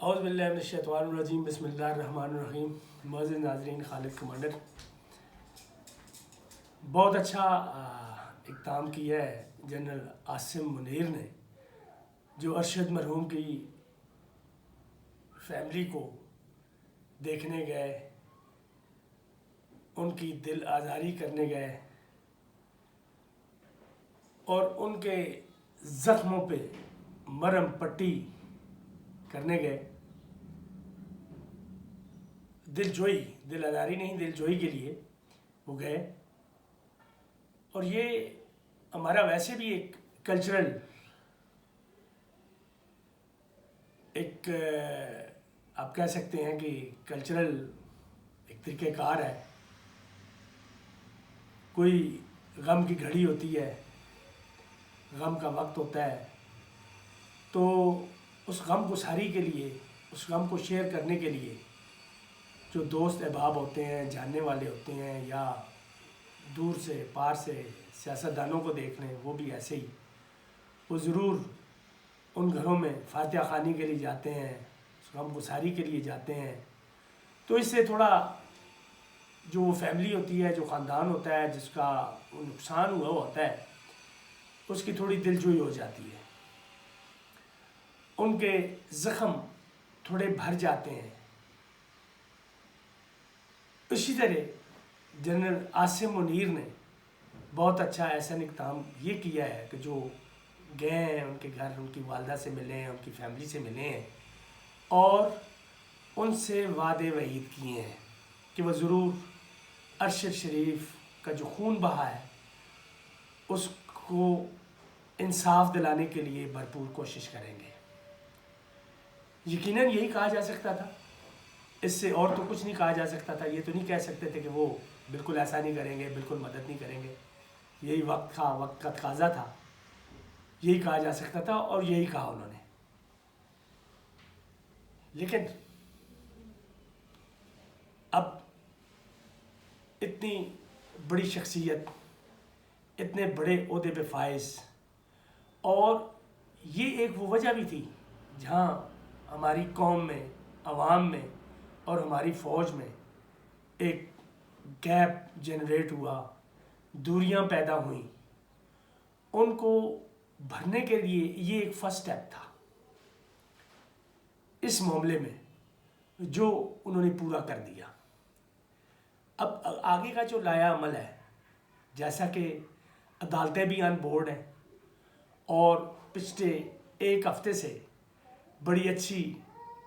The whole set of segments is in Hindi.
औज़ुबिल्लाहिमिनश्शैतानिर्रजीम बिस्मिल्लाहिर्रहमानिर्रहीम। मुअज़्ज़िज़ नाज़रीन, खालिद कमांडर बहुत अच्छा इक़दाम किया है जनरल आसिम मुनीर ने, जो अरशद मरहूम की फैमिली को देखने गए, उनकी दिल आज़ारी करने गए और उनके ज़ख्मों पे मरहम पट्टी करने गए। दिल आज़ारी नहीं, दिल जोई के लिए वो गए। और ये हमारा वैसे भी एक कल्चरल आप कह सकते हैं कि कल्चरल एक तरीक़ेकार है। कोई गम की घड़ी होती है, गम का वक्त होता है, तो उस गम गुसारी के लिए, उस गम को शेयर करने के लिए जो दोस्त अहबाब होते हैं, जानने वाले होते हैं, या दूर से पार से सियासतदानों को देख लें, वो भी ऐसे ही वो ज़रूर उन घरों में फातिहा ख़ानी के लिए जाते हैं, गम गुसारी के लिए जाते हैं। तो इससे थोड़ा जो फैमिली होती है, जो ख़ानदान होता है, जिसका नुकसान हुआ होता है, उसकी थोड़ी दिलजोई हो जाती है, उनके ज़ख्म थोड़े भर जाते हैं। इसी तरह जनरल आसिम मुनीर ने बहुत अच्छा ऐसा इक़दाम ये किया है कि जो गए हैं उनके घर, उनकी वालदा से मिले हैं, उनकी फैमिली से मिले हैं और उनसे वादे वईद किए हैं कि वह ज़रूर अरशद शरीफ का जो खून बहा है उसको इंसाफ दिलाने के लिए भरपूर कोशिश करेंगे। यकीनन यही कहा जा सकता था, इससे और तो कुछ नहीं कहा जा सकता था। ये तो नहीं कह सकते थे कि वो बिल्कुल ऐसा नहीं करेंगे, बिल्कुल मदद नहीं करेंगे। यही वक्त का तकाज़ा था, यही कहा जा सकता था और यही कहा उन्होंने। लेकिन अब इतनी बड़ी शख्सियत, इतने बड़े ओहदे पे फाइज, और ये एक वो वजह भी थी जहाँ हमारी कौम में, अवाम में और हमारी फ़ौज में एक गैप जनरेट हुआ, दूरियां पैदा हुई। उनको भरने के लिए ये एक फ़र्स्ट स्टेप था इस मामले में, जो उन्होंने पूरा कर दिया। अब आगे का जो लाया अमल है, जैसा कि अदालतें भी ऑन बोर्ड हैं और पिछले एक हफ्ते से बड़ी अच्छी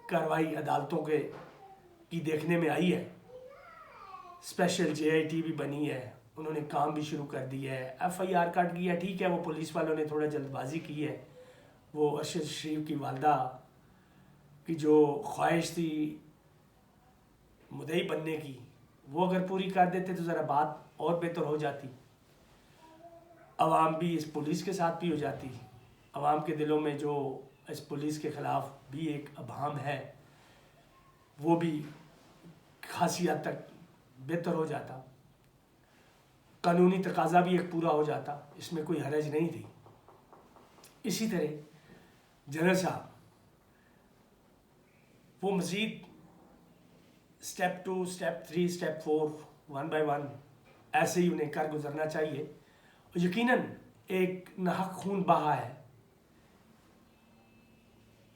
कार्रवाई अदालतों की देखने में आई है। स्पेशल JIT भी बनी है, उन्होंने काम भी शुरू कर दिया है, FIR कट गया, ठीक है, वो पुलिस वालों ने थोड़ा जल्दबाजी की है। वो अरशद शरीफ की वालदा की जो ख्वाहिश थी मुद्दई बनने की, वो अगर पूरी कर देते तो ज़रा बात और बेहतर हो जाती। अवाम भी इस पुलिस के साथ भी हो जाती, अवाम के दिलों में जो इस पुलिस के ख़िलाफ़ भी एक अभाम है वो भी खासी हद तक बेहतर हो जाता, कानूनी तकाज़ा भी एक पूरा हो जाता, इसमें कोई हरज नहीं थी। इसी तरह जनरल साहब वो मज़ीद स्टेप 2, स्टेप 3, स्टेप 4 1 बाय 1 ऐसे ही उन्हें कर गुजरना चाहिए। और यकीनन एक नाहक खून बहा है,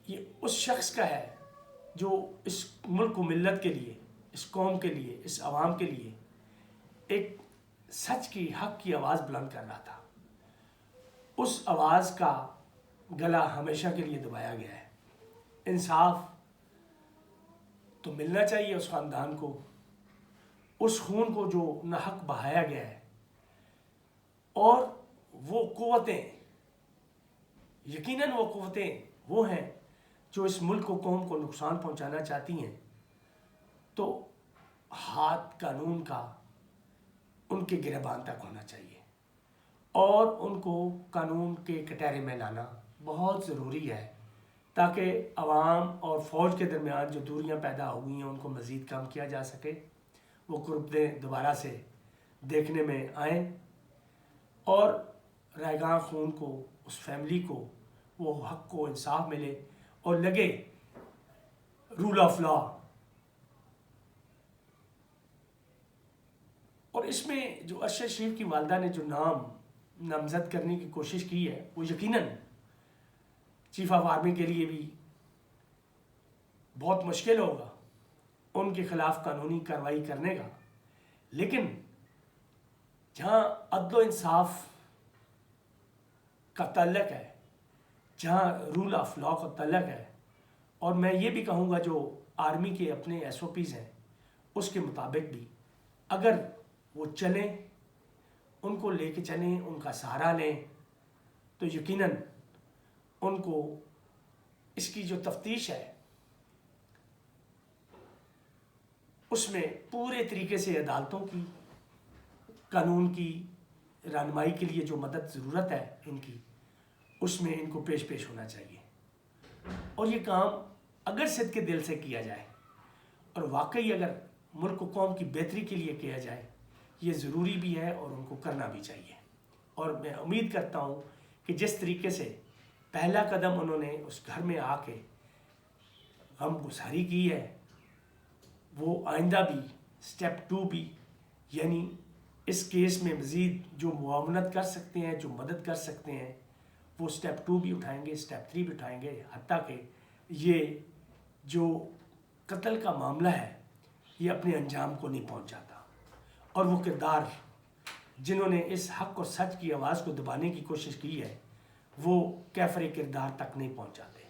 ये उस शख्स का है जो इस मुल्क को, मिल्लत के लिए, इस कौम के लिए, इस आवाम के लिए एक सच की, हक की आवाज़ बुलंद कर रहा था। उस आवाज़ का गला हमेशा के लिए दबाया गया है। इंसाफ तो मिलना चाहिए उस ख़ानदान को, उस खून को जो नाहक बहाया गया है। और वो क़ुव्वतें, यकीनन वो क़ुव्वतें वो हैं जो इस मुल्क को, कौम को नुकसान पहुंचाना चाहती हैं, तो हाथ कानून का उनके गिरबान तक होना चाहिए और उनको कानून के कटहरे में लाना बहुत ज़रूरी है, ताकि अवाम और फ़ौज के दरमियान जो दूरियां पैदा हो गई हैं उनको मज़ीद कम किया जा सके, वो कुर्बतें दोबारा से देखने में आएँ और रैगां खून को, उस फैमिली को वो हक़ को इंसाफ मिले और लगे रूल ऑफ लॉ। और इसमें जो अरशद शरीफ की वालदा ने जो नाम नामजद करने की कोशिश की है वो यकीनन चीफ ऑफ आर्मी के लिए भी बहुत मुश्किल होगा उनके खिलाफ कानूनी कार्रवाई करने का। लेकिन जहाँ अदल इंसाफ का तल्लक है, जहाँ रूल ऑफ लॉ का तल्लक है, और मैं ये भी कहूँगा जो आर्मी के अपने SOPs हैं उसके मुताबिक भी अगर वो चलें, उनको लेके चलें, उनका सहारा लें, तो यकीनन उनको इसकी जो तफ्तीश है उसमें पूरे तरीके से अदालतों की कानून की रहनुमाई के लिए जो मदद ज़रूरत है इनकी, उसमें इनको पेश होना चाहिए। और ये काम अगर सिद्ध के दिल से किया जाए और वाकई अगर मुल्क कौम की बेहतरी के लिए किया जाए, ये ज़रूरी भी है और उनको करना भी चाहिए। और मैं उम्मीद करता हूँ कि जिस तरीके से पहला कदम उन्होंने उस घर में आके गमगुसारी की है, वो आइंदा भी स्टेप 2 भी, यानी इस केस में मज़ीद जो मुआवनत कर सकते हैं, जो मदद कर सकते हैं, वो स्टेप 2 भी उठाएंगे, स्टेप 3 भी उठाएंगे, हत्ता कि ये जो कत्ल का मामला है ये अपने अंजाम को नहीं पहुंच जाता। और वो किरदार जिन्होंने इस हक और सच की आवाज़ को दबाने की कोशिश की है वो कैफरे किरदार तक नहीं पहुंच जाते।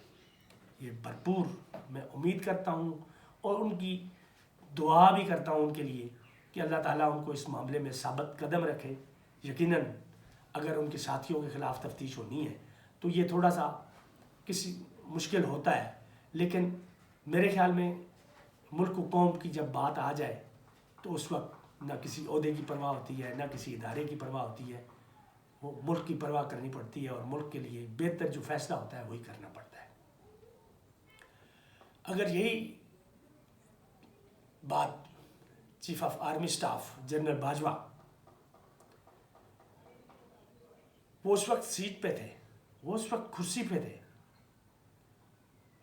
ये भरपूर मैं उम्मीद करता हूँ और उनकी दुआ भी करता हूँ उनके लिए कि अल्लाह ताला उनको इस मामले में साबित कदम रखे। यकीनन अगर उनके साथियों के ख़िलाफ़ तफ्तीश होनी है तो ये थोड़ा सा किसी मुश्किल होता है, लेकिन मेरे ख्याल में मुल्क कौम की जब बात आ जाए तो उस वक्त ना किसी ओहदे की परवाह होती है, ना किसी इदारे की परवाह होती है, वो मुल्क की परवाह करनी पड़ती है और मुल्क के लिए बेहतर जो फैसला होता है वही करना पड़ता है। अगर यही बात chief of army staff general Bajwa, वो उस वक्त सीट पे थे, वो उस वक्त कुर्सी पे थे,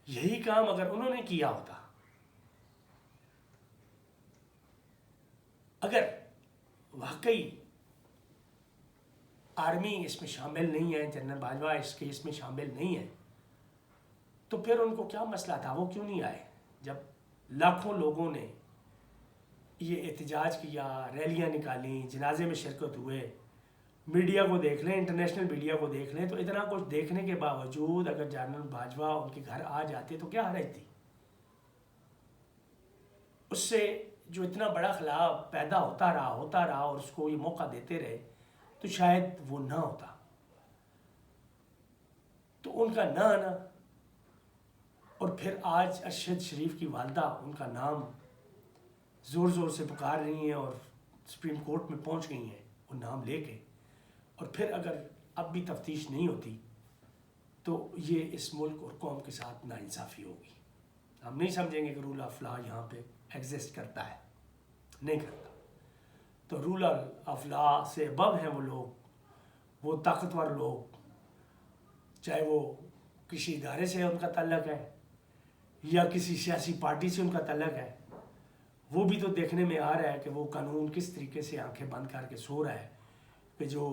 यही काम अगर उन्होंने किया होता, अगर वाकई आर्मी इसमें शामिल नहीं है, जनरल बाजवा इस केस में शामिल नहीं है, तो फिर उनको क्या मसला था, वो क्यों नहीं आए? जब लाखों लोगों ने ये एहतजाज किया, रैलियां निकाली, जनाजे में शिरकत हुए, मीडिया को देख लें, इंटरनेशनल मीडिया को देख लें, तो इतना कुछ देखने के बावजूद अगर जनरल बाजवा उनके घर आ जाते तो क्या हर्ज थी? उससे जो इतना बड़ा खिलाफ पैदा होता रहा और उसको ये मौका देते रहे तो शायद वो ना होता। तो उनका ना आना और फिर आज अरशद शरीफ की वालदा उनका नाम ज़ोर ज़ोर से पुकार रही हैं और सुप्रीम कोर्ट में पहुंच गई हैं वो नाम लेके, और फिर अगर अब भी तफ्तीश नहीं होती तो ये इस मुल्क और कौम के साथ नाइंसाफ़ी होगी। हम नहीं समझेंगे कि रूल ऑफ लॉ यहाँ पे एग्जिस्ट करता है, नहीं करता। तो रूल ऑफ लॉ से अबव हैं वो लोग, वो ताकतवर लोग, चाहे वो किसी इदारे से उनका ताल्लुक़ है या किसी सियासी पार्टी से उनका ताल्लुक़ है, वो भी तो देखने में आ रहा है कि वो कानून किस तरीके से आंखें बंद करके सो रहा है कि जो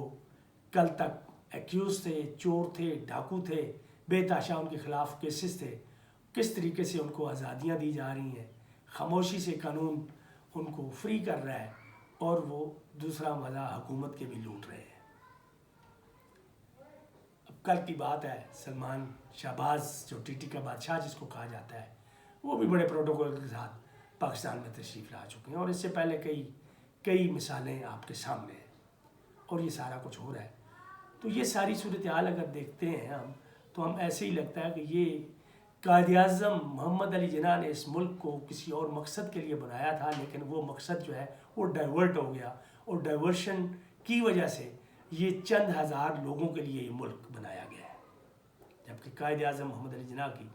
कल तक एक्यूज़ थे, चोर थे, डाकू थे, बेतहाशा उनके ख़िलाफ़ केसेस थे, किस तरीके से उनको आज़ादियाँ दी जा रही हैं, खामोशी से कानून उनको फ्री कर रहा है और वो दूसरा मज़ा हुकूमत के भी लूट रहे हैं। अब कल की बात है, सलमान शहबाज जो टीटी का बादशाह जिसको कहा जाता है, वो भी बड़े प्रोटोकॉल के साथ पाकिस्तान में तशरीफ़ ला चुके हैं और इससे पहले कई मिसालें आपके सामने हैं और ये सारा कुछ हो रहा है। तो ये सारी सूरत हाल अगर देखते हैं हम तो हम ऐसे ही लगता है कि ये कायद-ए-आज़म मोहम्मद अली जिन्ना ने इस मुल्क को किसी और मकसद के लिए बनाया था, लेकिन वो मकसद जो है वो डाइवर्ट हो गया और डाइवर्शन की वजह से ये चंद हज़ार लोगों के लिए ये मुल्क बनाया गया है, जबकि कायद-ए-आज़म मोहम्मद अली जिन्ना की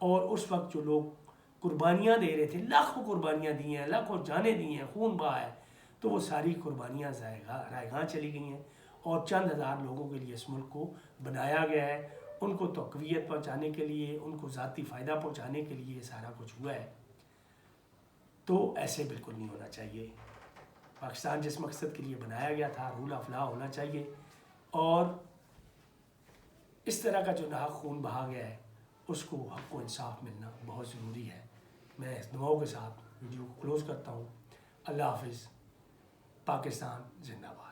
और उस वक्त जो लोग कुर्बानियाँ दे रहे थे, लाखों कुर्बानियाँ दी हैं, लाखों जानें दी हैं, खून बहा है, तो वो सारी कुर्बानियाँ रायगां चली गई हैं और चंद हज़ार लोगों के लिए इस मुल्क को बनाया गया है उनको तकवीयत पहुँचाने के लिए, उनको ज़ाती फ़ायदा पहुँचाने के लिए सारा कुछ हुआ है, तो ऐसे बिल्कुल नहीं होना चाहिए। पाकिस्तान जिस मकसद के लिए बनाया गया था, रूल ऑफ लॉ होना चाहिए, और इस तरह का जो नाहक खून बहा गया है उसको हक़ व इंसाफ मिलना बहुत ज़रूरी है। मैं इस दुआओं के साथ वीडियो को क्लोज़ करता हूँ। अल्लाह हाफ़िज़। पाकिस्तान जिंदाबाद।